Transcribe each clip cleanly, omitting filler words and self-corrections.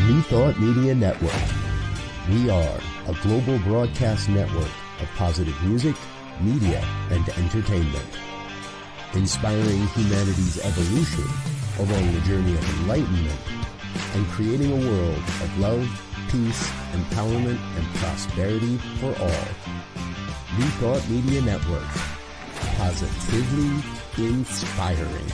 New Thought Media Network. We are a global broadcast network of positive music, media, and entertainment, inspiring humanity's evolution along the journey of enlightenment and creating a world of love, peace, empowerment, and prosperity for all. New Thought Media Network. Positively inspiring.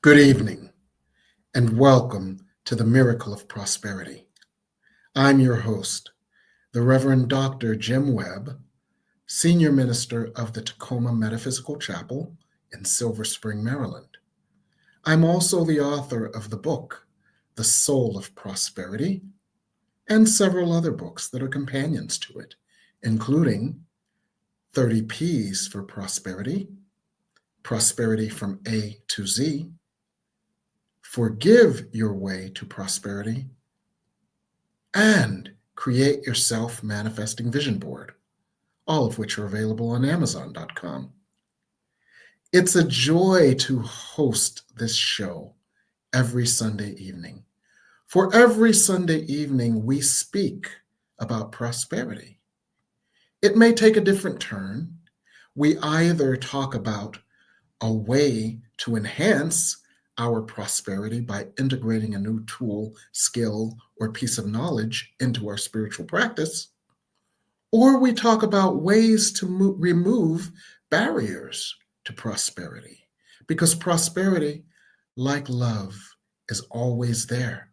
Good evening, and welcome to the Miracle of Prosperity. I'm your host, the Reverend Dr. Jim Webb, Senior Minister of the Tacoma Metaphysical Chapel in Silver Spring, Maryland. I'm also the author of the book, The Soul of Prosperity, and several other books that are companions to it, including 30 P's for Prosperity, Prosperity from A to Z, Forgive Your Way to Prosperity, and Create Your Self-Manifesting Vision Board, all of which are available on Amazon.com. It's a joy to host this show every Sunday evening. For every Sunday evening, we speak about prosperity. It may take a different turn. We either talk about a way to enhance our prosperity by integrating a new tool, skill, or piece of knowledge into our spiritual practice, or we talk about ways to remove barriers to prosperity, because prosperity, like love, is always there,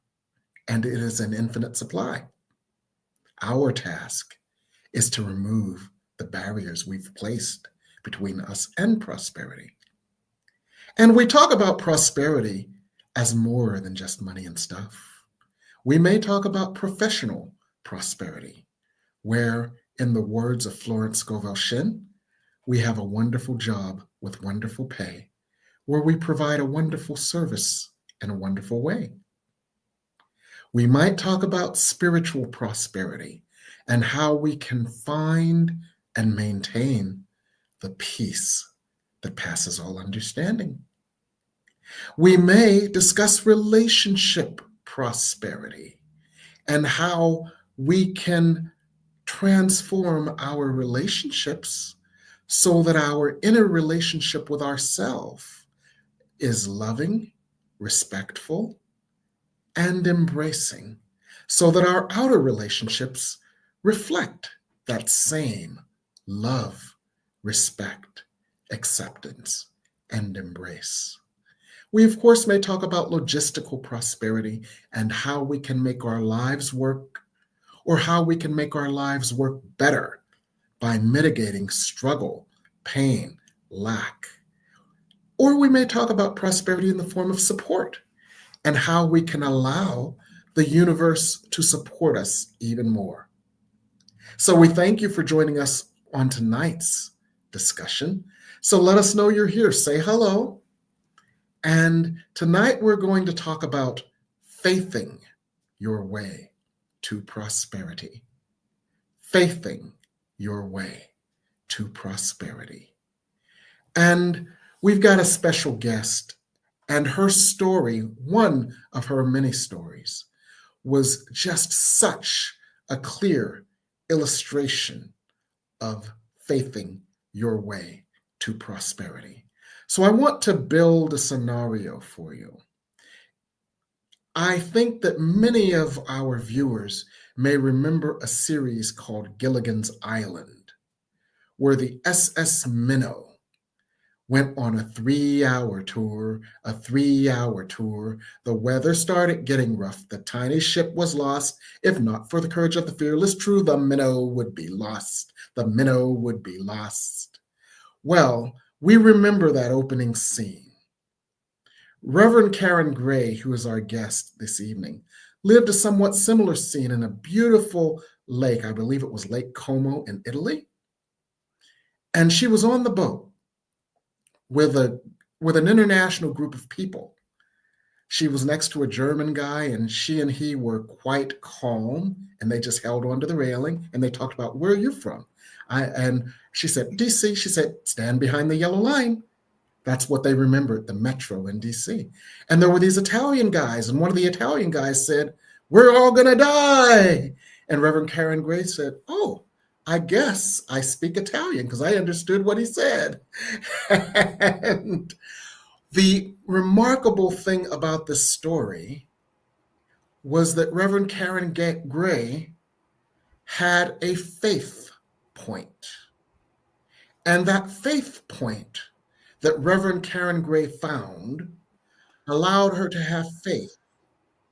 and it is an infinite supply. Our task is to remove the barriers we've placed between us and prosperity. And we talk about prosperity as more than just money and stuff. We may talk about professional prosperity, where, in the words of Florence Scovel Shinn, we have a wonderful job with wonderful pay, where we provide a wonderful service in a wonderful way. We might talk about spiritual prosperity and how we can find and maintain the peace that passes all understanding. We may discuss relationship prosperity and how we can transform our relationships so that our inner relationship with ourselves is loving, respectful, and embracing, so that our outer relationships reflect that same love, respect, acceptance, and embrace. We, of course, may talk about logistical prosperity and how we can make our lives work, or how we can make our lives work better by mitigating struggle, pain, lack. Or we may talk about prosperity in the form of support and how we can allow the universe to support us even more. So we thank you for joining us on tonight's discussion. So let us know you're here. Say hello. And tonight we're going to talk about faithing your way to prosperity. Faithing your way to prosperity. And we've got a special guest, and her story, one of her many stories, was just such a clear illustration of faithing your way to prosperity. So I want to build a scenario for you. I think that many of our viewers may remember a series called Gilligan's Island, where the SS Minnow went on a 3 hour tour, a 3 hour tour. The weather started getting rough. The tiny ship was lost. If not for the courage of the fearless crew, the minnow would be lost. The minnow would be lost. Well, we remember that opening scene. Reverend Karen Gray, who is our guest this evening, lived a somewhat similar scene in a beautiful lake. I believe it was Lake Como in Italy. And she was on the boat with an international group of people. She was next to a German guy, and she and he were quite calm, and they just held onto the railing, and they talked about, where are you from? And she said, DC. She said, stand behind the yellow line. That's what they remembered, the metro in DC. And there were these Italian guys, and one of the Italian guys said, we're all gonna die. And Reverend Karen Gray said, oh, I guess I speak Italian, because I understood what he said. And the remarkable thing about this story was that Reverend Karen Gray had a faith point. And that faith point that Reverend Karen Gray found allowed her to have faith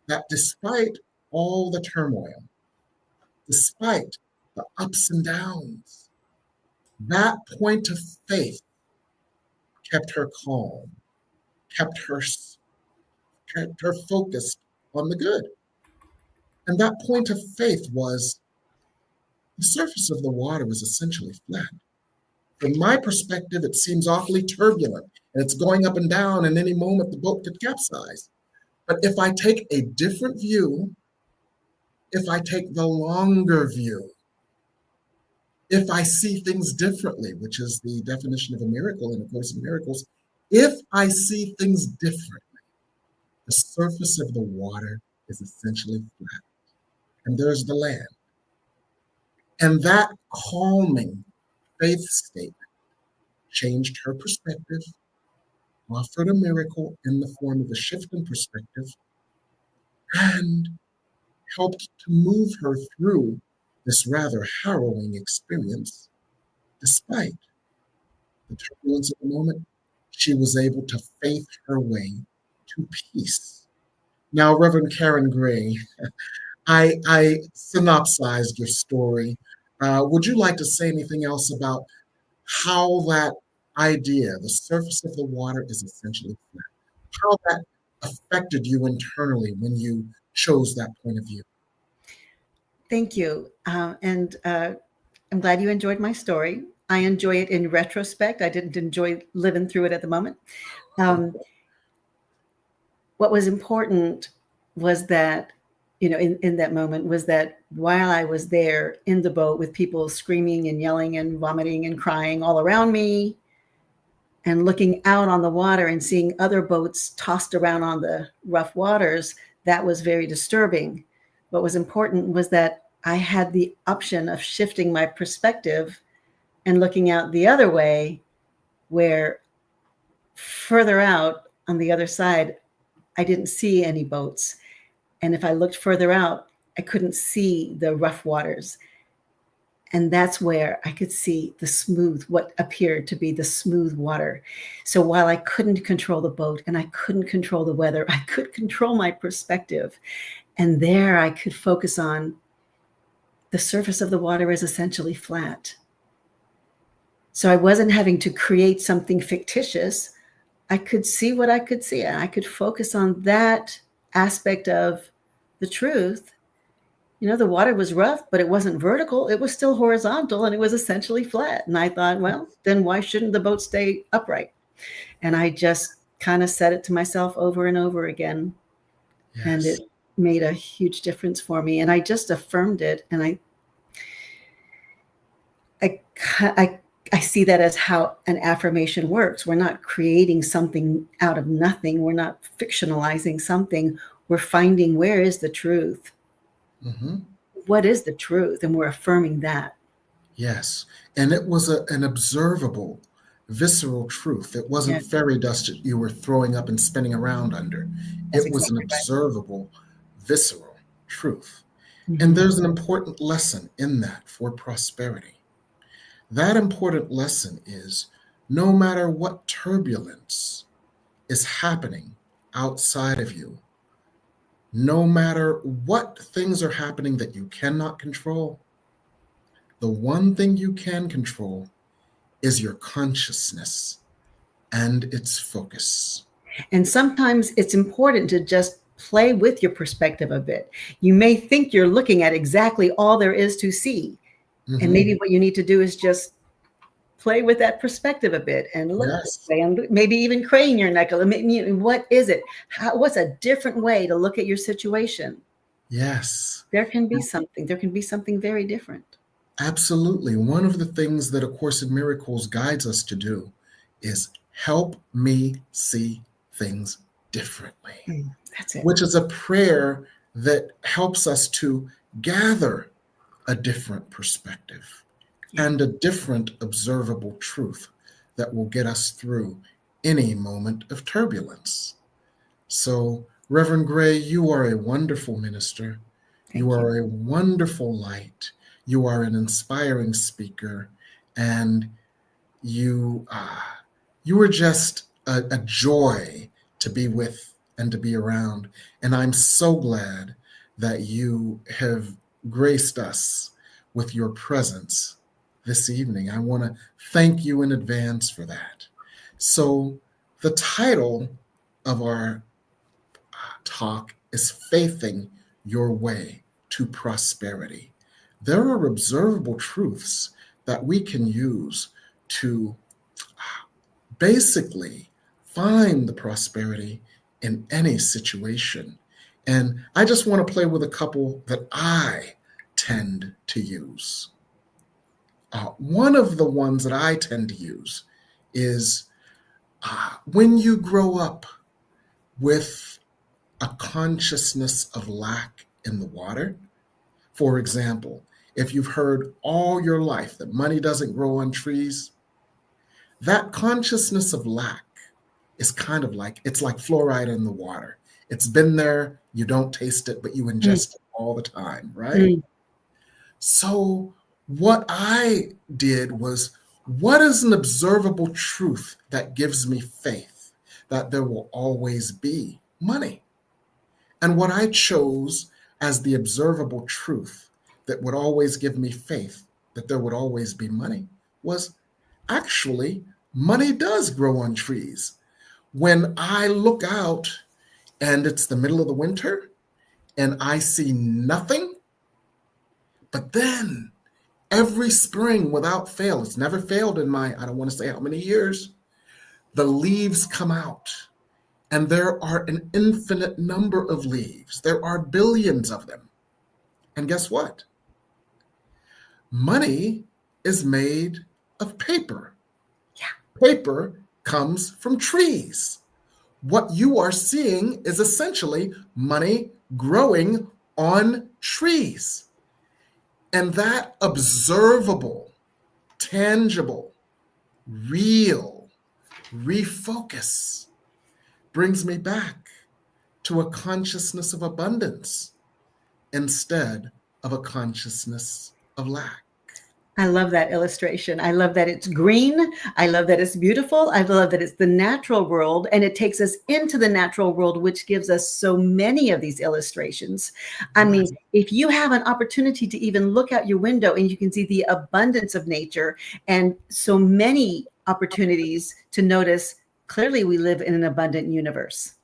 that despite all the turmoil, despite the ups and downs, that point of faith kept her calm, kept her focused on the good. And that point of faith was the surface of the water was essentially flat. From my perspective, it seems awfully turbulent, and it's going up and down, and any moment the boat could capsize. But if I take a different view, if I take the longer view, if I see things differently, which is the definition of a miracle in A Course in Miracles, if I see things differently, the surface of the water is essentially flat, and there's the land. And that calming faith statement changed her perspective, offered a miracle in the form of a shift in perspective, and helped to move her through this rather harrowing experience. Despite the turbulence of the moment, she was able to faith her way to peace. Now, Reverend Karen Gray, I synopsized your story. Would you like to say anything else about how that idea, the surface of the water is essentially flat, how that affected you internally when you chose that point of view? Thank you. And I'm glad you enjoyed my story. I enjoy it in retrospect. I didn't enjoy living through it at the moment. What was important was that, in that moment was that while I was there in the boat with people screaming and yelling and vomiting and crying all around me, and looking out on the water and seeing other boats tossed around on the rough waters, that was very disturbing. What was important was that I had the option of shifting my perspective and looking out the other way, where further out on the other side, I didn't see any boats. And if I looked further out, I couldn't see the rough waters. And that's where I could see the smooth, what appeared to be the smooth water. So while I couldn't control the boat and I couldn't control the weather, I could control my perspective. And there I could focus on the surface of the water is essentially flat. So I wasn't having to create something fictitious. I could see what I could see, and I could focus on that aspect of the truth. The water was rough, but it wasn't vertical. It was still horizontal, and it was essentially flat. And I thought, well, then why shouldn't the boat stay upright? And I just kind of said it to myself over and over again. Yes. And it made a huge difference for me. And I just affirmed it. And I see that as how an affirmation works. We're not creating something out of nothing. We're not fictionalizing something. We're finding, where is the truth? Mm-hmm. What is the truth? And we're affirming that. Yes. And it was an observable visceral truth. It wasn't Yeah, fairy dust that you were throwing up and spinning around under. that's It was an exactly right. observable, visceral truth. And Mhm. there's an important lesson in that for prosperity. That important lesson is no matter what turbulence is happening outside of you, no matter what things are happening that you cannot control, the one thing you can control is your consciousness and its focus. And sometimes it's important to just play with your perspective a bit. You may think you're looking at exactly all there is to see. And Mhm. maybe what you need to do is just play with that perspective a bit and look this Yes, way, and maybe even crane your neck a little. What is it? What's a different way to look at your situation? yes, There can be something very different. absolutely. One of the things that A Course in Miracles guides us to do is help me see things differently, That's it. which is a prayer that helps us to gather a different perspective Yeah. and a different observable truth that will get us through any moment of turbulence. So, Reverend Gray, you are a wonderful minister. You Thank you. are a wonderful light. You are an inspiring speaker, and you you are just a joy to be with and to be around. And I'm so glad that you have graced us with your presence this evening. I want to thank you in advance for that. So, the title of our talk is Faithing Your Way to Prosperity. There are observable truths that we can use to basically find the prosperity in any situation. And I just want to play with a couple that I tend to use. One of the ones that I tend to use is when you grow up with a consciousness of lack in the water. For example, if you've heard all your life that money doesn't grow on trees, that consciousness of lack is kind of like it's like fluoride in the water. It's been there, you don't taste it, but you Mm, ingest it all the time, right? mm. So, what I did was, what is an observable truth that gives me faith that there will always be money? And what I chose as the observable truth that would always give me faith that there would always be money was actually money does grow on trees. When I look out and it's the middle of the winter and I see nothing, but then every spring without fail, it's never failed in my, I don't want to say how many years, the leaves come out. And there are an infinite number of leaves. There are billions of them. And guess what? Money is made of paper. Yeah. Paper comes from trees. What you are seeing is essentially money growing on trees. And that observable, tangible, real refocus brings me back to a consciousness of abundance instead of a consciousness of lack. I love that illustration. I love that it's green. I love that it's beautiful. I love that it's the natural world, and it takes us into the natural world, which gives us so many of these illustrations. I mean, Yes. if you have an opportunity to even look out your window and you can see the abundance of nature and so many opportunities to notice, clearly we live in an abundant universe.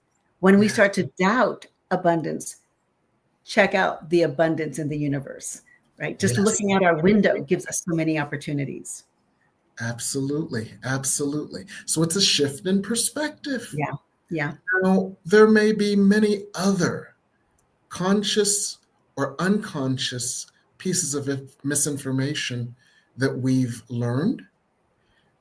When we Yes. start to doubt abundance, check out the abundance in the universe. Right? Just Yes. looking out our window gives us so many opportunities. Absolutely. Absolutely. So it's a shift in perspective. Yeah. Yeah. Now, there may be many other conscious or unconscious pieces of misinformation that we've learned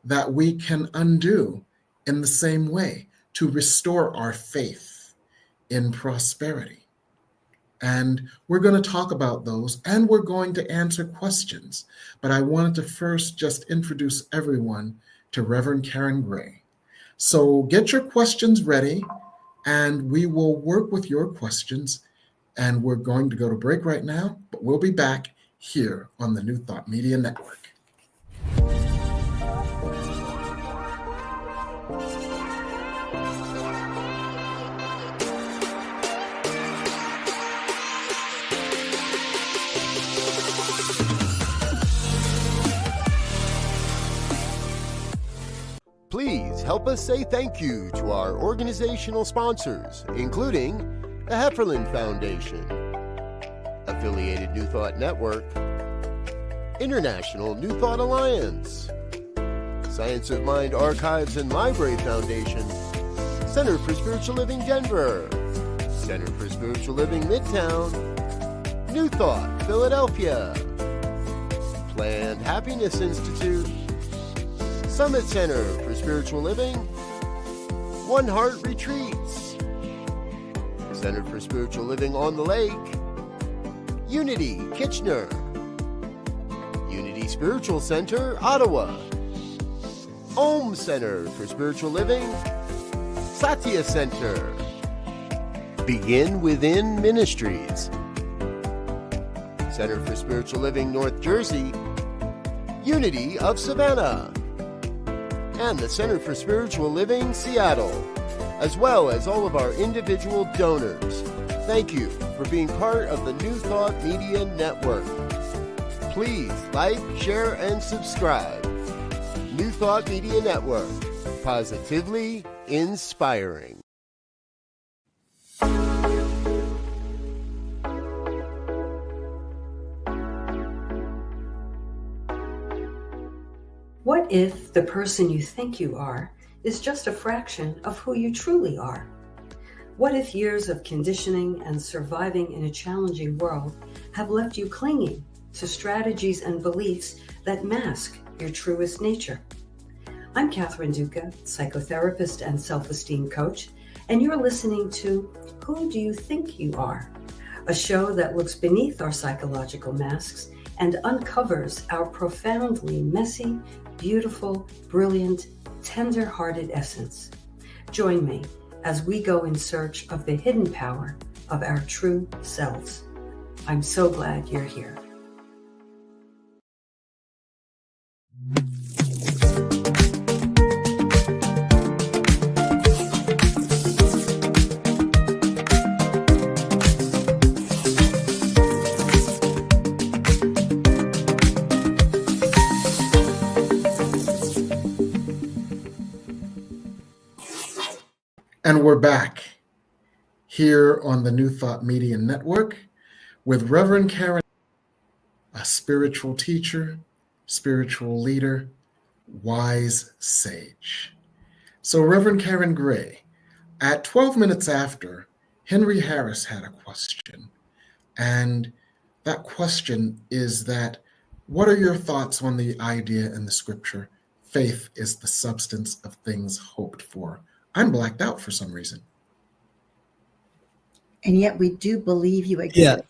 that we can undo in the same way to restore our faith in prosperity. And we're going to talk about those and we're going to answer questions. But I wanted to first just introduce everyone to Reverend Karen Gray. So get your questions ready, and we will work with your questions. And we're going to go to break right now, but we'll be back here on the New Thought Media Network. Please help us say thank you to our organizational sponsors, including the Hefferland Foundation, Affiliated New Thought Network, International New Thought Alliance, Science of Mind Archives and Library Foundation, Center for Spiritual Living Denver, Center for Spiritual Living Midtown, New Thought Philadelphia, Planned Happiness Institute, Summit Center for Spiritual Living, One Heart Retreats, Center for Spiritual Living on the Lake, Unity Kitchener, Unity Spiritual Center Ottawa, Om Center for Spiritual Living, Satya Center, Begin Within Ministries, Center for Spiritual Living North Jersey, Unity of Savannah, and the Center for Spiritual Living Seattle, as well as all of our individual donors. Thank you for being part of the New Thought Media Network. Please like, share, and subscribe. New Thought Media Network, positively inspiring. What if the person you think you are is just a fraction of who you truly are? What if years of conditioning and surviving in a challenging world have left you clinging to strategies and beliefs that mask your truest nature? I'm Catherine Duca, psychotherapist and self-esteem coach, and you're listening to Who Do You Think You Are? A show that looks beneath our psychological masks and uncovers our profoundly messy, beautiful, brilliant, tender-hearted essence. Join me as we go in search of the hidden power of our true selves. I'm so glad you're here. And we're back here on the New Thought Media Network with Reverend Karen, a spiritual teacher, spiritual leader, wise sage. So Reverend Karen Gray, at 12 minutes after, Henry Harris had a question. And that question is that, what are your thoughts on the idea in the scripture, faith is the substance of things hoped for? I'm blacked out for some reason. And yet we do believe you exist.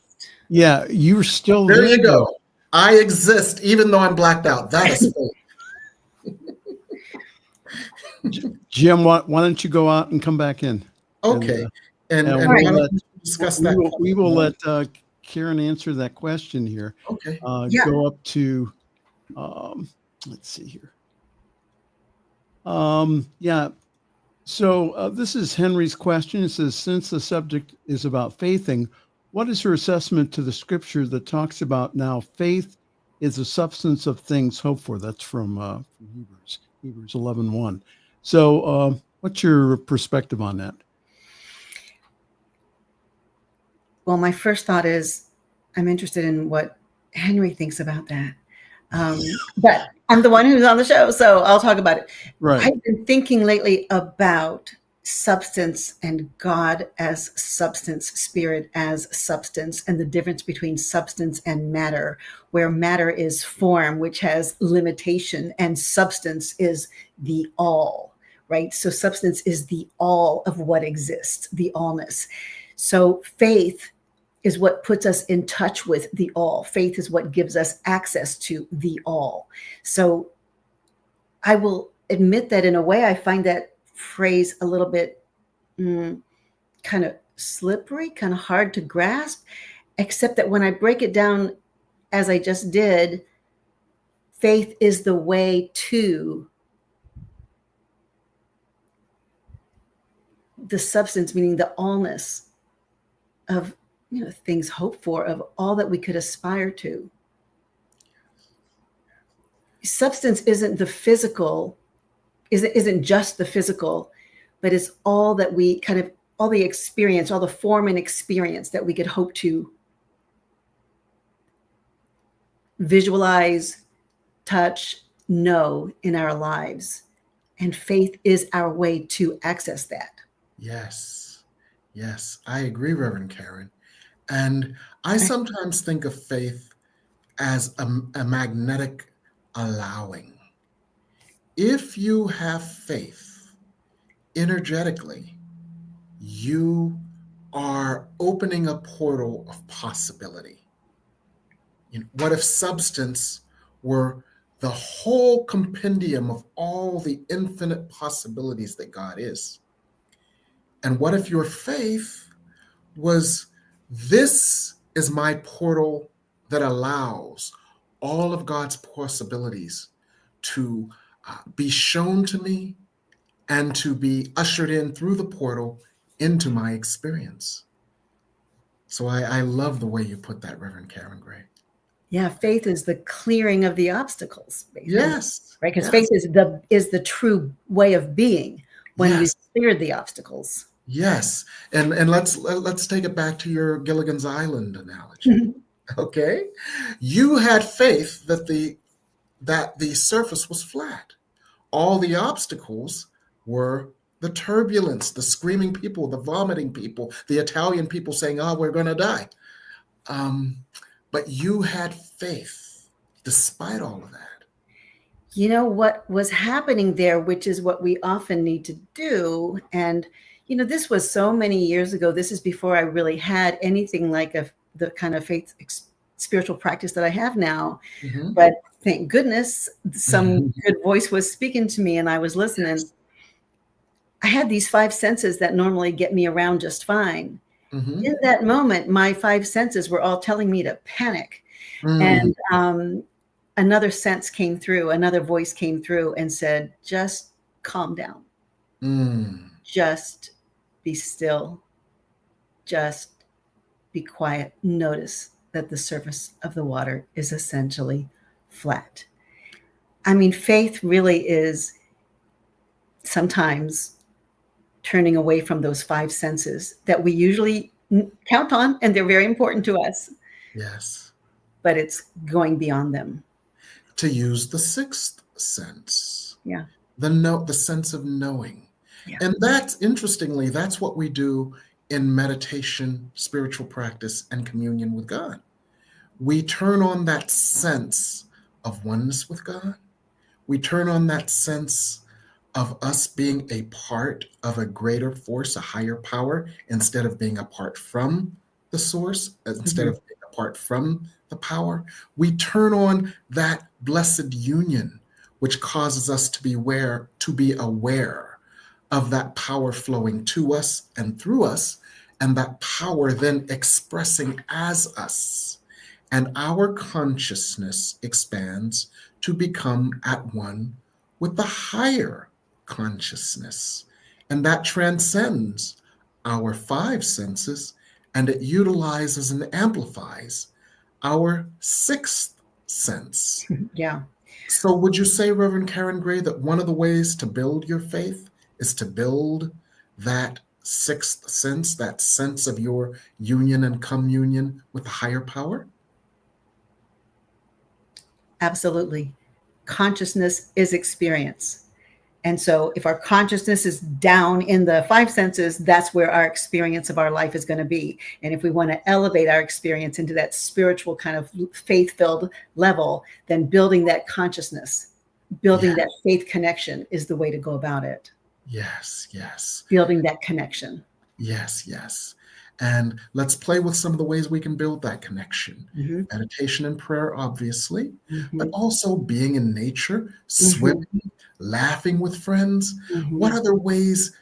Yeah, you're still there. You go. I exist, even though I'm blacked out. That is faith. Jim, why don't you go out and come back in? Okay. And we'll discuss that. We will let Karen answer that question here. Okay. Go up to, let's see here. So this is Henry's question. It says, since the subject is about faithing, what is your assessment to the scripture that talks about now faith is the substance of things hoped for? That's from Hebrews 11:1. So what's your perspective on that? Well, my first thought is I'm interested in what Henry thinks about that. But I'm the one who's on the show, so I'll talk about it. Right. I've been thinking lately about substance and God as substance, spirit as substance, and the difference between substance and matter, where matter is form, which has limitation, and substance is the all, right? So substance is the all of what exists, the allness. So faith is what puts us in touch with the all. Faith is what gives us access to the all. So I will admit that in a way I find that phrase a little bit kind of slippery, kind of hard to grasp, except that when I break it down as I just did, faith is the way to the substance, meaning the allness of, things hoped for, of all that we could aspire to. Substance isn't the physical, isn't just the physical, but it's all that we kind of, all the experience, all the form and experience that we could hope to visualize, touch, know in our lives. And faith is our way to access that. Yes. Yes, I agree, Reverend Karen. And I sometimes think of faith as a magnetic allowing. If you have faith energetically, you are opening a portal of possibility. What if substance were the whole compendium of all the infinite possibilities that God is? And what if your faith was, this is my portal that allows all of God's possibilities to be shown to me and to be ushered in through the portal into my experience. So I love the way you put that, Reverend Karen Gray. Yeah, faith is the clearing of the obstacles. Basically. Yes. Right, because yes. faith is the true way of being when Yes. we cleared the obstacles. Yes, and let's take it back to your Gilligan's Island analogy. Okay, you had faith that the surface was flat. All the obstacles were the turbulence, the screaming people, the vomiting people, the Italian people saying, "Oh, we're going to die." But you had faith despite all of that. You know what was happening there, which is what we often need to do, and this was so many years ago. This is before I really had anything like the kind of faith spiritual practice that I have now. Mm-hmm. But thank goodness some good voice was speaking to me and I was listening. Yes. I had these 5 senses that normally get me around just fine. Mm-hmm. In that moment, my 5 senses were all telling me to panic. And another sense came through, another voice came through and said, just calm down. Just be still. Just be quiet. Notice that the surface of the water is essentially flat. I mean, faith really is sometimes turning away from those 5 senses that we usually count on, and they're very important to us. Yes. But it's going beyond them. To use the 6th sense. Yeah. The sense of knowing. Yeah. And interestingly, that's what we do in meditation, spiritual practice, and communion with God. We turn on that sense of oneness with God. We turn on that sense of us being a part of a greater force, a higher power, instead of being apart from the source, instead of being apart from the power. We turn on that blessed union, which causes us to be aware of that power flowing to us and through us, and that power then expressing as us. And our consciousness expands to become at one with the higher consciousness. And that transcends our 5 senses, and it utilizes and amplifies our 6th sense. Yeah. So would you say, Reverend Karen Gray, that one of the ways to build your faith is to build that 6th sense, that sense of your union and communion with the higher power? Absolutely. Consciousness is experience. And so if our consciousness is down in the 5 senses, that's where our experience of our life is going to be. And if we want to elevate our experience into that spiritual kind of faith-filled level, then building that consciousness, building that faith connection is the way to go about it. Yes, yes. Building that connection. Yes, yes. And let's play with some of the ways we can build that connection. Meditation and prayer, obviously, but also being in nature, swimming, laughing with friends? Mhm. What other ways,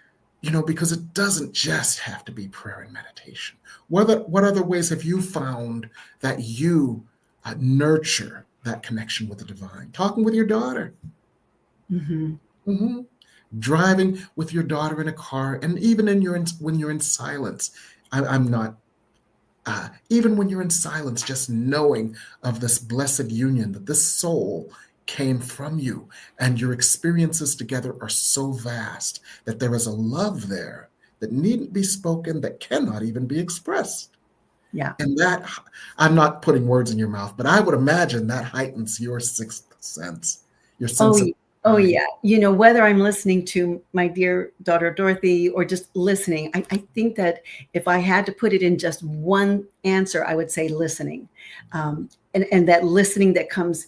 because it doesn't just have to be prayer and meditation. What other ways have you found that you nurture that connection with the divine? Talking with your daughter. Mhm. Mhm. Driving with your daughter in a car, and even when you're in silence. I'm not even when you're in silence, just knowing of this blessed union, that this soul came from you, and your experiences together are so vast that there is a love there that needn't be spoken, that cannot even be expressed. Yeah. And that, I'm not putting words in your mouth, but I would imagine that heightens your sixth sense, your Oh, sense of oh time. yeah. Whether I'm listening to my dear daughter Dorothy or just listening, I think that if I had to put it in just one answer, I would say listening, and that listening that comes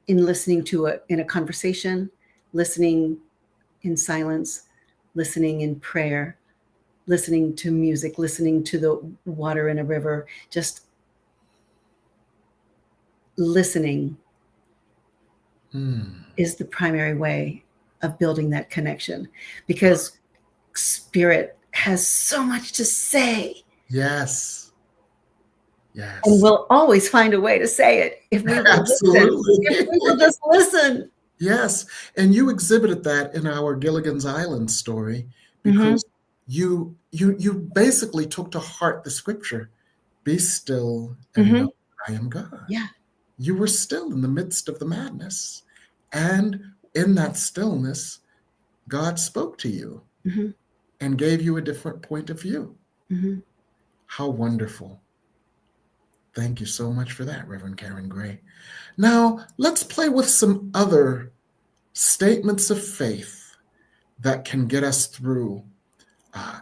in listening in a conversation, listening in silence, listening in prayer, listening to music, listening to the water in a river, just listening Hmm. is the primary way of building that connection, because spirit has so much to say, Yes. and Yes. we'll always find a way to say it if we will listen. If Absolutely. we will just listen. Yes, and you exhibited that in our Gilligan's Island story, Mhm. because you basically took to heart the scripture, "Be still and know Mhm. that I am God." Yeah. You were still in the midst of the madness, and in that stillness, God spoke to you Mhm. and gave you a different point of view. Mhm. How wonderful. Thank you so much for that, Reverend Karen Gray. Now, let's play with some other statements of faith that can get us through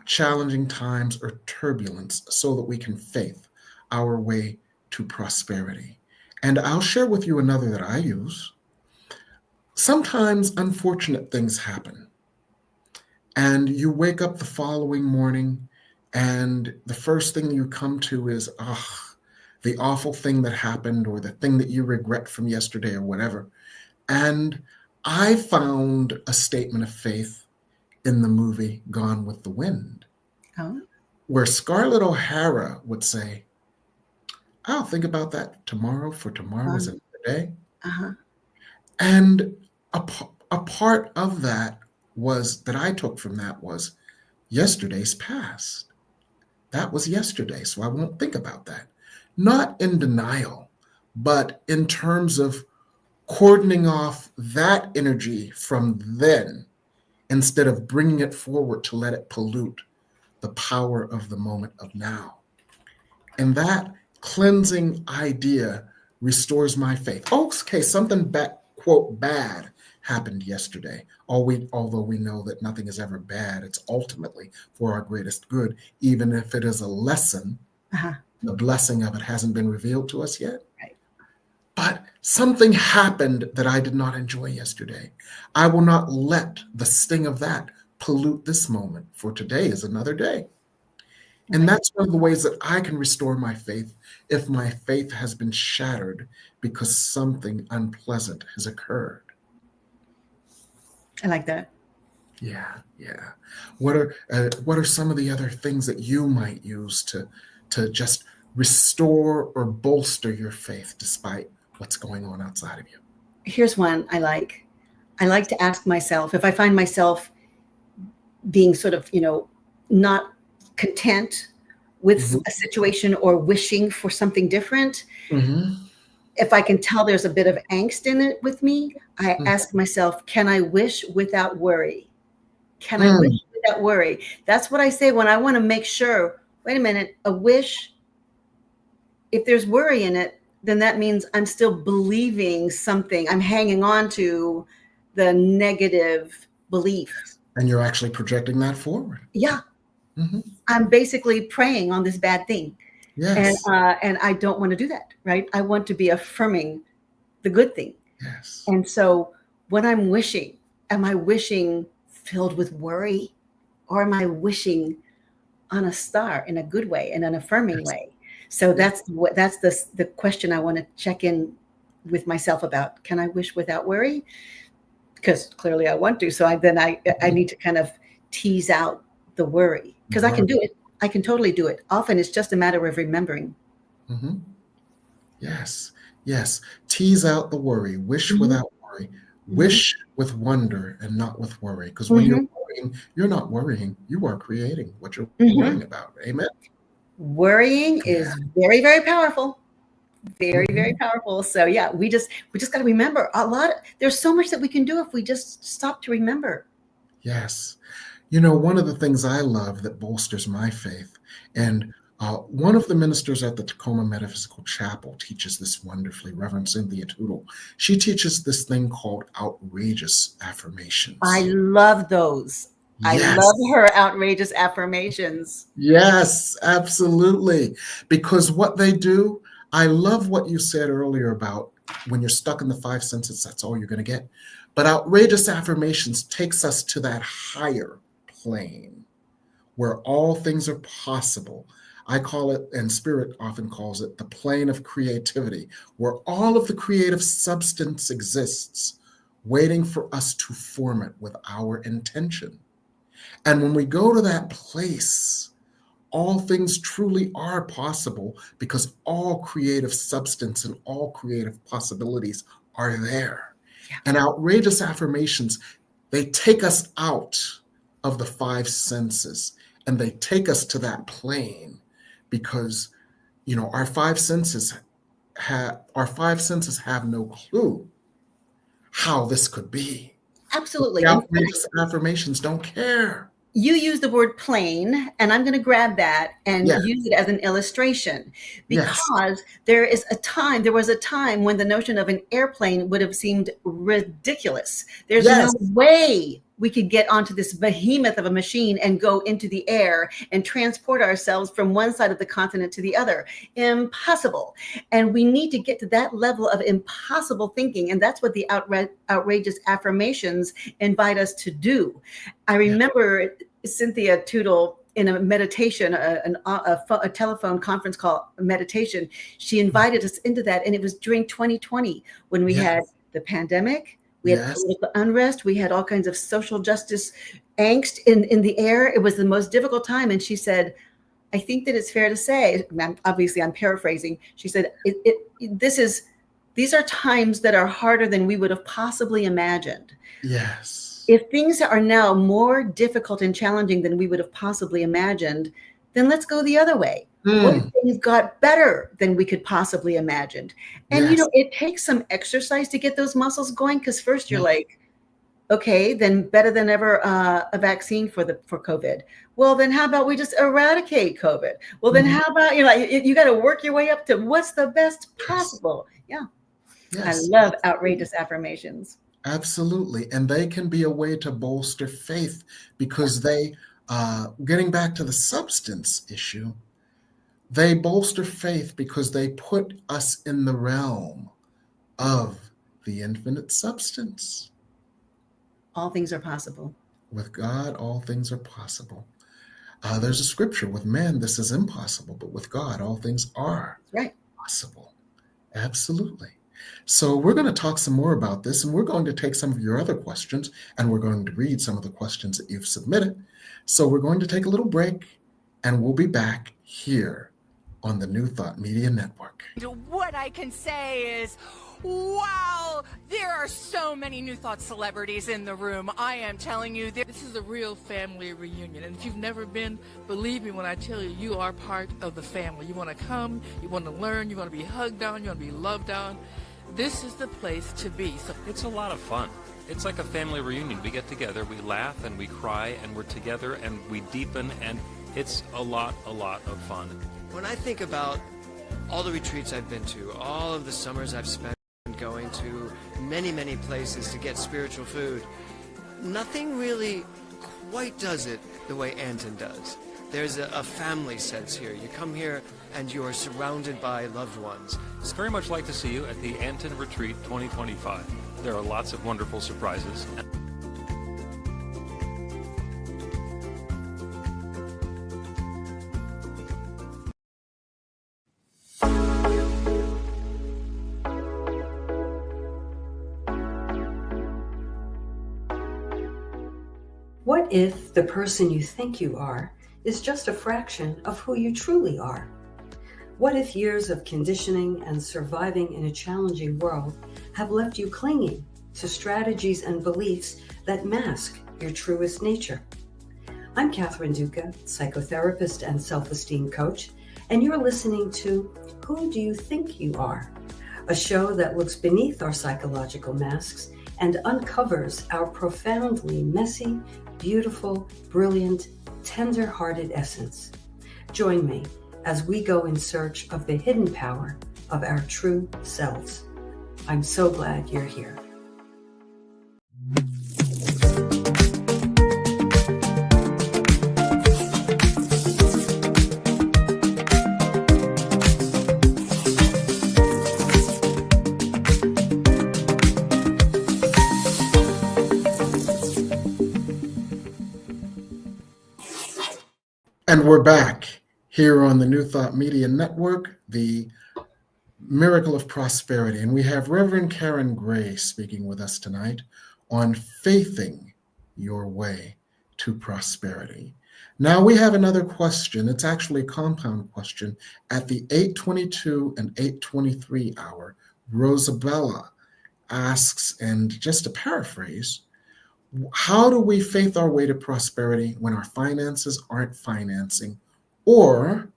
challenging times or turbulence, so that we can faith our way to prosperity. And I'll share with you another that I use. Sometimes unfortunate things happen, and you wake up the following morning, and the first thing you come to is, the awful thing that happened, or the thing that you regret from yesterday, or whatever. And I found a statement of faith in the movie Gone with the Wind, Oh. where Scarlett O'Hara would say, "I'll think about that tomorrow, for tomorrow is another day." Uh-huh. And a part of that was, that I took from that, was, yesterday's past. That was yesterday, so I won't think about that. Not in denial, but in terms of cordoning off that energy from then, instead of bringing it forward to let it pollute the power of the moment of now. And that cleansing idea restores my faith. Okay, something quote, bad happened yesterday. Although we know that nothing is ever bad, it's ultimately for our greatest good, even if it is a lesson. Uh-huh. The blessing of it hasn't been revealed to us yet. Right. But something happened that I did not enjoy yesterday. I will not let the sting of that pollute this moment, for today is another day. And Right. that's one of the ways that I can restore my faith, if my faith has been shattered because something unpleasant has occurred. I like that. Yeah, yeah. What are some of the other things that you might use to just restore or bolster your faith despite what's going on outside of you? Here's one I like. I like to ask myself, if I find myself being sort of, not content with Mhm. a situation or wishing for something different, Mhm. if I can tell there's a bit of angst in it with me, I Mhm. ask myself, can I wish without worry? Can I wish Mm. without worry? That's what I say when I want to make sure, wait a minute, a wish, if there's worry in it, then that means I'm still believing something. I'm hanging on to the negative belief. And you're actually projecting that forward. Yeah, Mhm. I'm basically preying on this bad thing. Yes. And I don't want to do that, right? I want to be affirming the good thing. Yes. And so when I'm wishing, am I wishing filled with worry, or am I wishing on a star in a good way, in an affirming Yes. way? So Yes. that's the question I want to check in with myself about. Can I wish without worry? because clearly I want to. So I need to kind of tease out the worry, because I can do it. I can totally do it. Often it's just a matter of remembering. Mm-hmm. Yes, yes. Tease out the worry. Wish Mm-hmm. without worry. Mm-hmm. Wish with wonder and not with worry. Because when Mm-hmm. you're worrying, you're not worrying. You are creating what you're Mm-hmm. worrying about. Amen. Worrying is very, very powerful. Very, very Mm-hmm. powerful. So yeah, we just got to remember there's so much that we can do if we just stop to remember. Yes. You know, one of the things I love that bolsters my faith, and one of the ministers at the Tacoma Metaphysical Chapel teaches this wonderfully, Reverend Cynthia Tootle. She teaches this thing called outrageous affirmations. I love those. Yes. I love her outrageous affirmations. Yes, absolutely. Because what they do, I love what you said earlier about when you're stuck in the five senses, that's all you're going to get. But outrageous affirmations takes us to that higher plane where all things are possible. I call it, and Spirit often calls it, the plane of creativity, where all of the creative substance exists, waiting for us to form it with our intention. And when we go to that place, all things truly are possible because all creative substance and all creative possibilities are there. Yeah. And outrageous affirmations, they take us out of the five senses and they take us to that plane because, you know, our five senses have no clue how this could be. Absolutely. The outrageous affirmations don't care. You use the word plane, and I'm going to grab that and use it as an illustration, because there was a time when the notion of an airplane would have seemed ridiculous. There's no way we could get onto this behemoth of a machine and go into the air and transport ourselves from one side of the continent to the other. Impossible. And we need to get to that level of impossible thinking. And that's what the outrageous affirmations invite us to do. I remember Cynthia Tootle in a meditation, a telephone conference call meditation, she invited us into that. And it was during 2020 when we had the pandemic. We had political unrest. We had all kinds of social justice angst in the air. It was the most difficult time. And she said, I think that it's fair to say, obviously I'm paraphrasing. She said, these are times that are harder than we would have possibly imagined. Yes. If things are now more difficult and challenging than we would have possibly imagined, then let's go the other way. What if things got better than we could possibly imagine? And, you know, it takes some exercise to get those muscles going, because first you're like, okay, then better than ever a vaccine for COVID. Well, then how about we just eradicate COVID? Well, then how about, you got to work your way up to what's the best possible. Yeah. Yes. I love outrageous affirmations. Absolutely. And they can be a way to bolster faith because they, getting back to the substance issue, they bolster faith because they put us in the realm of the infinite substance. All things are possible. With God, all things are possible. There's a scripture, with man, this is impossible, but with God, all things are possible. Absolutely. So we're going to talk some more about this, and we're going to take some of your other questions, and we're going to read some of the questions that you've submitted. So we're going to take a little break, and we'll be back here on the New Thought Media Network. What I can say is, wow, there are so many New Thought celebrities in the room. I am telling you, this is a real family reunion. And if you've never been, believe me when I tell you, you are part of the family. You want to come, you want to learn, you want to be hugged on, you want to be loved on. This is the place to be. So it's a lot of fun. It's like a family reunion. We get together, we laugh and we cry, and we're together and we deepen, and it's a lot of fun. When I think about all the retreats I've been to, all of the summers I've spent going to many places to get spiritual food, nothing really quite does it the way Anton does. There's a family sense here. You come here and you are surrounded by loved ones. It's very much like to see you at the Anton Retreat 2025. There are lots of wonderful surprises. What if the person you think you are is just a fraction of who you truly are? What if years of conditioning and surviving in a challenging world have left you clinging to strategies and beliefs that mask your truest nature? I'm Catherine Duca, psychotherapist and self-esteem coach, and you're listening to Who Do You Think You Are? A show that looks beneath our psychological masks and uncovers our profoundly messy, beautiful, brilliant, tender-hearted essence. Join me as we go in search of the hidden power of our true selves. I'm so glad you're here. And we're back here on the New Thought Media Network, the Miracle of Prosperity. And we have Reverend Karen Gray speaking with us tonight on faithing your way to prosperity. Now we have another question. It's actually a compound question. At the 8:22 and 8:23 hour, Rosabella asks, and just to paraphrase, how do we faith our way to prosperity when our finances aren't financing, or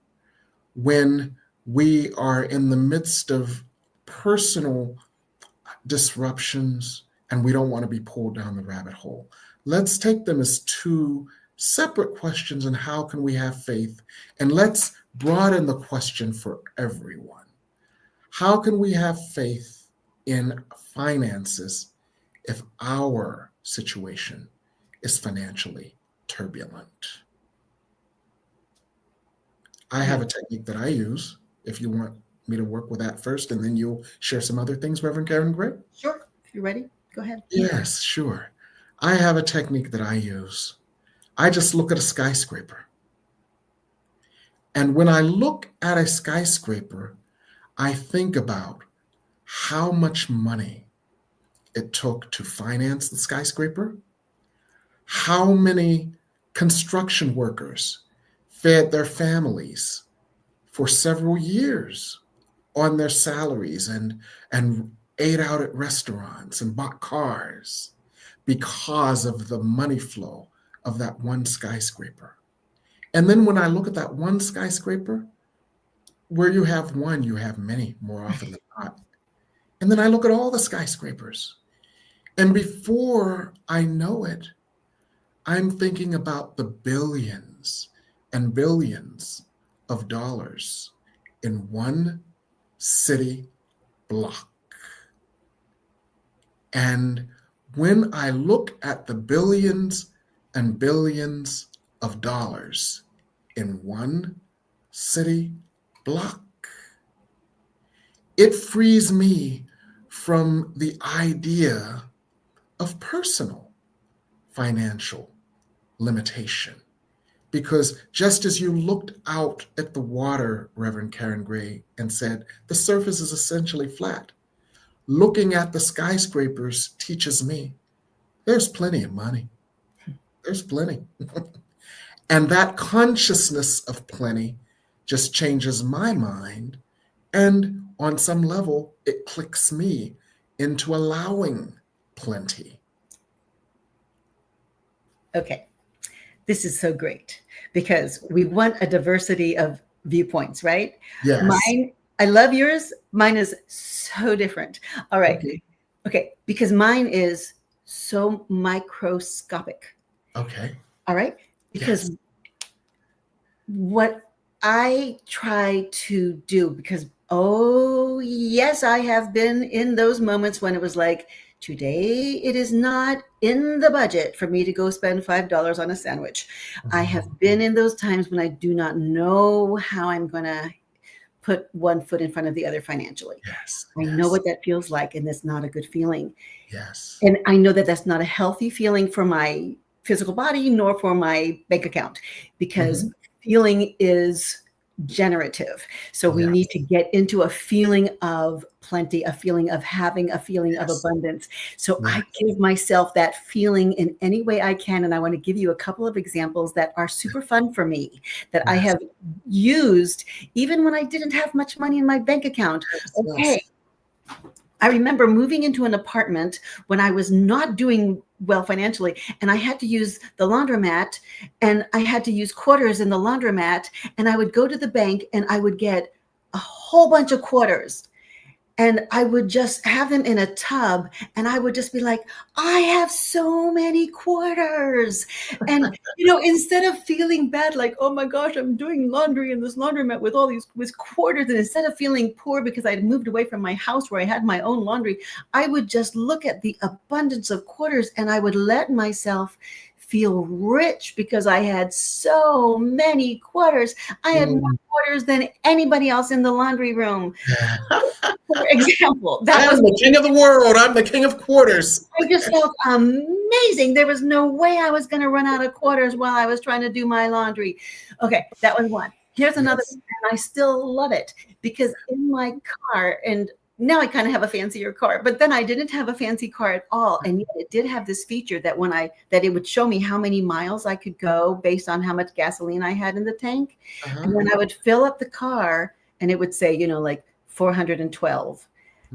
when we are in the midst of personal disruptions and we don't want to be pulled down the rabbit hole? Let's take them as two separate questions, and how can we have faith? And let's broaden the question for everyone. How can we have faith in finances if our situation is financially turbulent? I have a technique that I use, if you want me to work with that first, and then you'll share some other things, Reverend Karen Gray. Sure. If you're ready, go ahead. Yes, sure. I have a technique that I use. I just look at a skyscraper. And when I look at a skyscraper, I think about how much money it took to finance the skyscraper, how many construction workers fed their families for several years on their salaries and ate out at restaurants and bought cars because of the money flow of that one skyscraper. And then when I look at that one skyscraper, where you have one, you have many more often than not. And then I look at all the skyscrapers. And before I know it, I'm thinking about the billions and billions of dollars in one city block. And when I look at the billions and billions of dollars in one city block, it frees me from the idea of personal financial limitation. Because just as you looked out at the water, Reverend Karen Gray, and said, the surface is essentially flat, looking at the skyscrapers teaches me there's plenty of money. There's plenty. And that consciousness of plenty just changes my mind. And on some level, it clicks me into allowing plenty. Okay. This is so great because we want a diversity of viewpoints, right? Yes. Mine, I love yours. Mine is so different. All right. Okay. Because mine is so microscopic. Okay. All right. Because what I try to do, because, oh, yes, I have been in those moments when it was like, today it is not in the budget for me to go spend $5 on a sandwich. I have been in those times when I do not know how I'm going to put one foot in front of the other financially. Yes. I know what that feels like, and that's not a good feeling. Yes. And I know that that's not a healthy feeling for my physical body nor for my bank account, because feeling is generative. So we need to get into a feeling of plenty, a feeling of having, a feeling of abundance. So I give myself that feeling in any way I can. And I want to give you a couple of examples that are super fun for me, that I have used even when I didn't have much money in my bank account. Okay. I remember moving into an apartment when I was not doing well financially, and I had to use the laundromat, and I had to use quarters in the laundromat, and I would go to the bank and I would get a whole bunch of quarters. And I would just have them in a tub, and I would just be like, I have so many quarters. And, instead of feeling bad, like, oh my gosh, I'm doing laundry in this laundromat with all these with quarters. And instead of feeling poor because I had moved away from my house where I had my own laundry, I would just look at the abundance of quarters, and I would let myself feel rich because I had so many quarters. I had more quarters than anybody else in the laundry room. For example, I'm the king of the world. I'm the king of quarters. I just felt amazing. There was no way I was going to run out of quarters while I was trying to do my laundry. Okay, that was one. Here's another one, and I still love it because in my car, and now I kind of have a fancier car, but then I didn't have a fancy car at all. And yet it did have this feature that that it would show me how many miles I could go based on how much gasoline I had in the tank. And then I would fill up the car and it would say, like 412.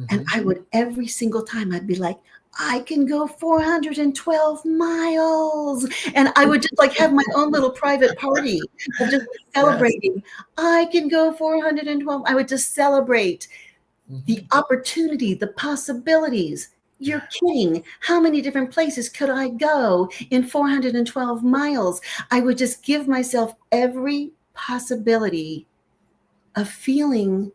And I would, every single time I'd be like, I can go 412 miles. And I would just have my own little private party of just celebrating. I can go 412. I would just celebrate the opportunity, the possibilities. You're kidding. How many different places could I go in 412 miles? I would just give myself every possibility of feeling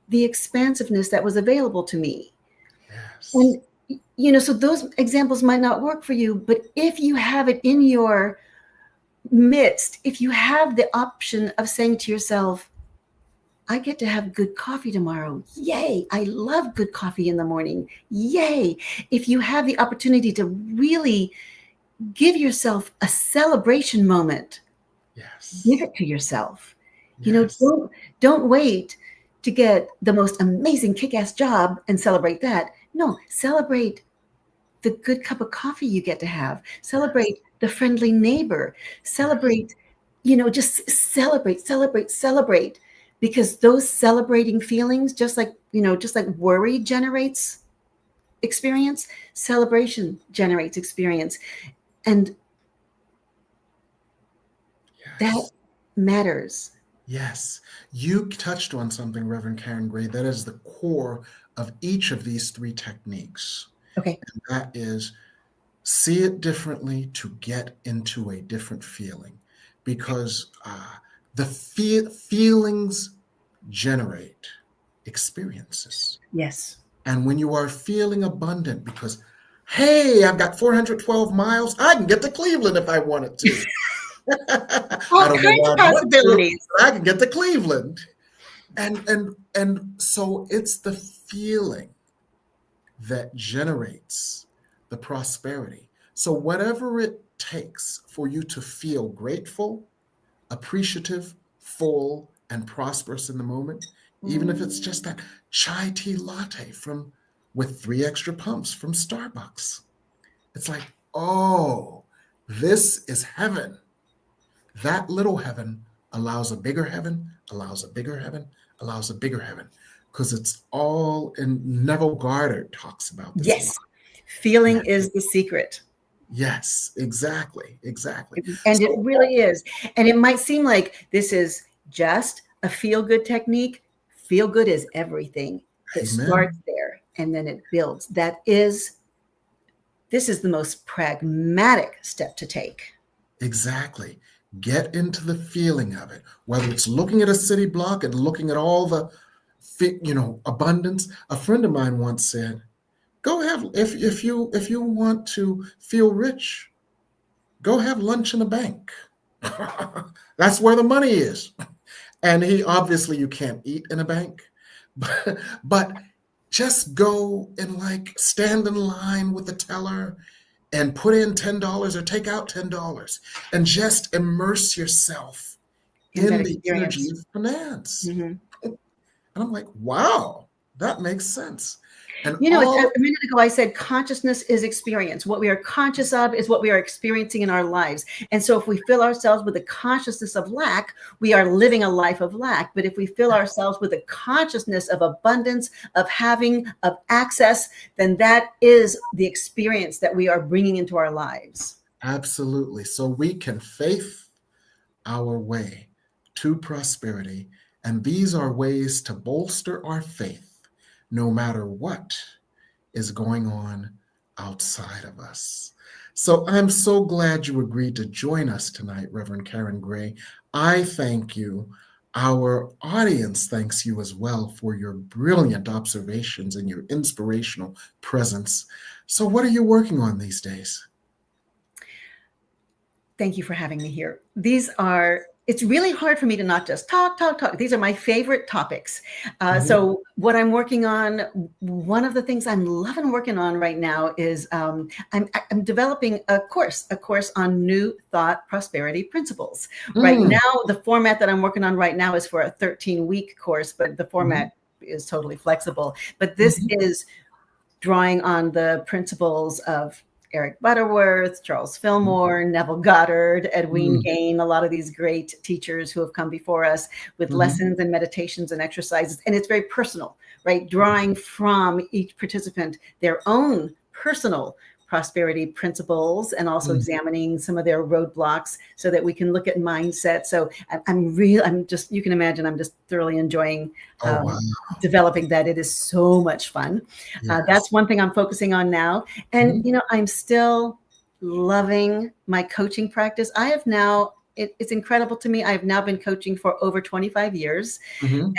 the expansiveness that was available to me. And, so those examples might not work for you, but if you have it in your midst, if you have the option of saying to yourself, I get to have good coffee tomorrow. Yay. I love good coffee in the morning. Yay. If you have the opportunity to really give yourself a celebration moment, give it to yourself. Don't wait to get the most amazing kick-ass job and celebrate that. No, celebrate the good cup of coffee you get to have. Celebrate the friendly neighbor. Celebrate, just celebrate. Because those celebrating feelings, just like worry generates experience, celebration generates experience. And that matters. Yes. You touched on something, Reverend Karen Gray, that is the core of each of these three techniques. Okay. And that is see it differently to get into a different feeling. Because the feelings generate experiences. Yes. And when you are feeling abundant because, hey, I've got 412 miles, I can get to Cleveland if I wanted to. All kinds of possibilities. I can get to Cleveland. And so it's the feeling that generates the prosperity. So whatever it takes for you to feel grateful, appreciative, full, and prosperous in the moment, even if it's just that chai tea latte with 3 extra pumps from Starbucks. It's like, oh, this is heaven. That little heaven allows a bigger heaven, allows a bigger heaven, allows a bigger heaven. Because it's all, and Neville Goddard talks about this. Yes. Feeling is the secret. Yes, exactly. And it really is. And it might seem like this is just a feel-good technique. Feel-good is everything. It starts there and then it builds. This is the most pragmatic step to take. Exactly. Get into the feeling of it, whether it's looking at a city block and looking at all the, abundance. A friend of mine once said, go have, if you want to feel rich, go have lunch in a bank. That's where the money is. And obviously you can't eat in a bank, but just go and stand in line with the teller and put in $10 or take out $10 and just immerse yourself in that the energy experience. of finance. Hmm. And I'm like, wow, that makes sense. And You know, all, a minute ago I said consciousness is experience. What we are conscious of is what we are experiencing in our lives. And so if we fill ourselves with the consciousness of lack, we are living a life of lack. But if we fill ourselves with the consciousness of abundance, of having, of access, then that is the experience that we are bringing into our lives. absolutely. So we can faith our way to prosperity. And these are ways to bolster our faith no matter what is going on outside of us. So I'm so glad you agreed to join us tonight, Reverend Karen Gray. I thank you. Our audience thanks you as well for your brilliant observations and your inspirational presence. So, what are you working on these days? Thank you for having me here. It's really hard for me to not just talk. These are my favorite topics. So what I'm working on, one of the things I'm loving working on right now is I'm developing a course on new thought prosperity principles. Right now, the format that I'm working on right now is for a 13-week course, but the format is totally flexible. But this is drawing on the principles of Eric Butterworth, Charles Fillmore, Neville Goddard, Edwin Gain, a lot of these great teachers who have come before us with lessons and meditations and exercises. And it's very personal, right? Drawing from each participant their own personal prosperity principles and also examining some of their roadblocks so that we can look at mindset. So you can imagine, I'm just thoroughly enjoying developing that. It is so much fun. Yes. That's one thing I'm focusing on now. And, I'm still loving my coaching practice. It's incredible to me. I've now been coaching for over 25 years.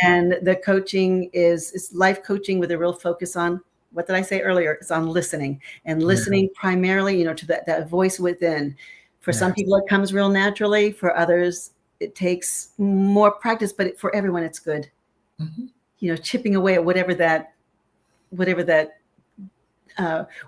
And the coaching is life coaching with a real focus on, what did I say earlier? It's on listening and listening primarily, to that voice within. For some people, it comes real naturally. For others, it takes more practice, but for everyone, it's good. Chipping away at whatever that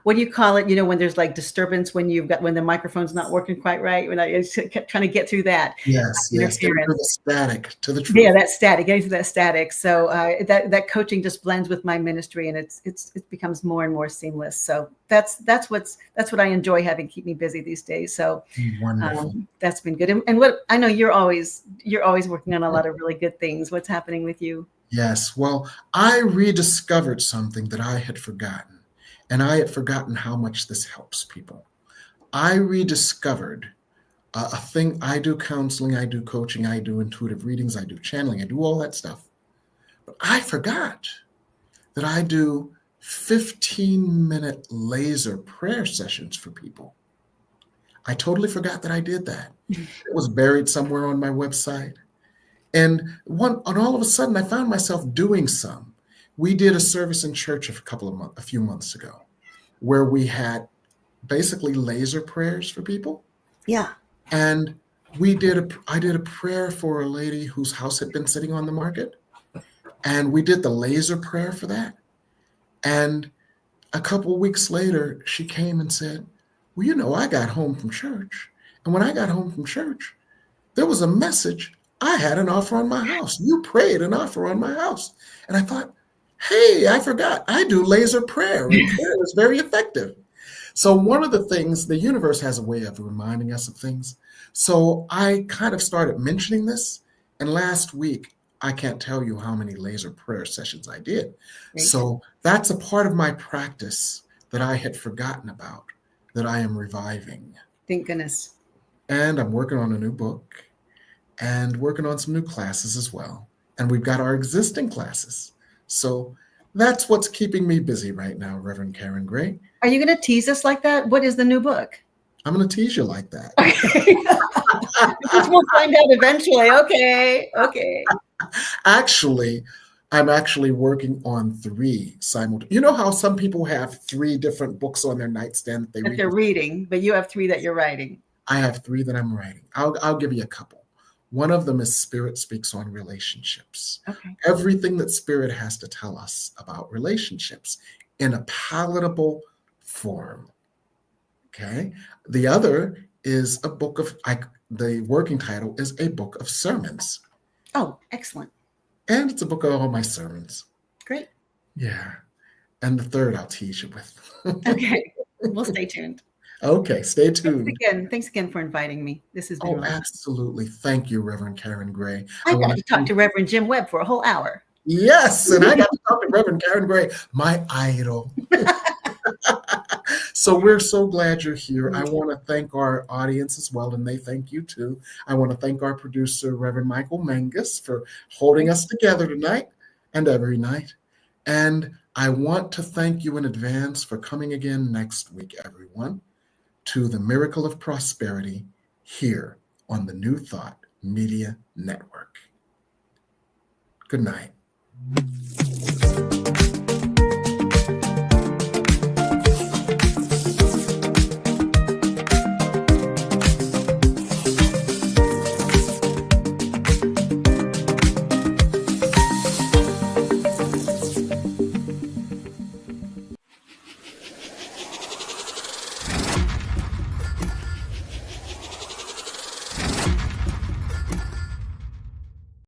what do you call it? When there's like disturbance, when the microphone's not working quite right, when I kept trying to get through that. Yes. Interference. The static to the truth. Yeah, that static, getting through that static. So that coaching just blends with my ministry, and it becomes more and more seamless. So that's what I enjoy having keep me busy these days. So wonderful. That's been good. And what I know you're always working on a lot of really good things. What's happening with you? Yes. Well, I rediscovered something that I had forgotten, and I had forgotten how much this helps people. I rediscovered a thing. I do counseling, I do coaching, I do intuitive readings, I do channeling, I do all that stuff. But I forgot that I do 15-minute laser prayer sessions for people. I totally forgot that I did that. It was buried somewhere on my website. And all of a sudden, I found myself doing some. We did a service in church a few months ago, where we had basically laser prayers for people. Yeah. And I did a prayer for a lady whose house had been sitting on the market. And we did the laser prayer for that. And a couple of weeks later, she came and said, well, I got home from church. And when I got home from church, there was a message. I had an offer on my house. You prayed an offer on my house. And I thought, hey, I forgot. I do laser prayer. And prayer is very effective. So one of the things, the universe has a way of reminding us of things. So I kind of started mentioning this. And last week, I can't tell you how many laser prayer sessions I did. Great. So that's a part of my practice that I had forgotten about, that I am reviving. Thank goodness. And I'm working on a new book and working on some new classes as well. And we've got our existing classes. So that's what's keeping me busy right now, Reverend Karen Gray. Are you going to tease us like that? What is the new book? I'm going to tease you like that. We'll find out eventually. Okay. Actually, I'm actually working on 3 simultaneously. You know how some people have 3 different books on their nightstand that they're reading, but you have 3 that you're writing. I have 3 that I'm writing. I'll give you a couple. One of them is Spirit Speaks on Relationships. Okay. Everything that Spirit has to tell us about relationships in a palatable form. Okay. The other is a book of, the working title is A Book of Sermons. Oh, excellent. And it's a book of all my sermons. Great. Yeah. And the third I'll tease you with. Okay. We'll stay tuned. Okay, stay tuned. Thanks again for inviting me. This has been Oh, really fun. absolutely. Thank you, Reverend Karen Gray. I got to talk to Reverend Jim Webb for a whole hour. Yes, and I got to talk to Reverend Karen Gray, my idol. So we're so glad you're here. I want to thank our audience as well, and they thank you too. I want to thank our producer, Reverend Michael Mangus, for holding us together tonight and every night. And I want to thank you in advance for coming again next week, everyone, to the Miracle of Prosperity here on the New Thought Media Network. Good night.